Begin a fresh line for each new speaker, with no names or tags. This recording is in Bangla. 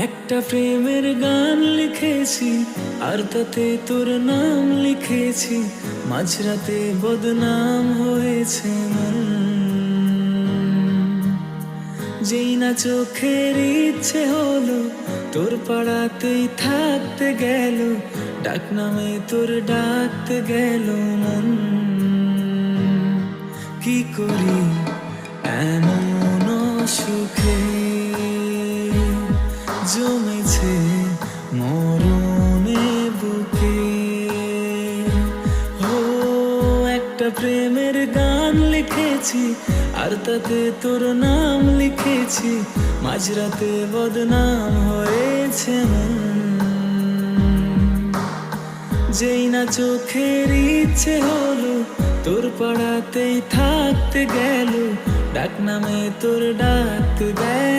একটা প্রেমের গান লিখেছি আর তাতে তোর নাম লিখেছি, মাঝরাতে বদনাম হয়েছে মন। যেই না চোখের ইচ্ছে হলো তোর পাড়াতেই থাকতে গেল, ডাক নামে তোর ডাকতে গেল মন। কি করি এমন সুখে জমেছে মরণে বুকে। ও একটা প্রেমের গান লিখেছি আর তাতে তোর নাম লিখেছি, মাঝরাতে বদনাম হয়েছে মন। যেই না চোখের ইচ্ছে হলো তোর পাড়াতেই থাকতে গেল, ডাক নামে তোর ডাকতে গেল।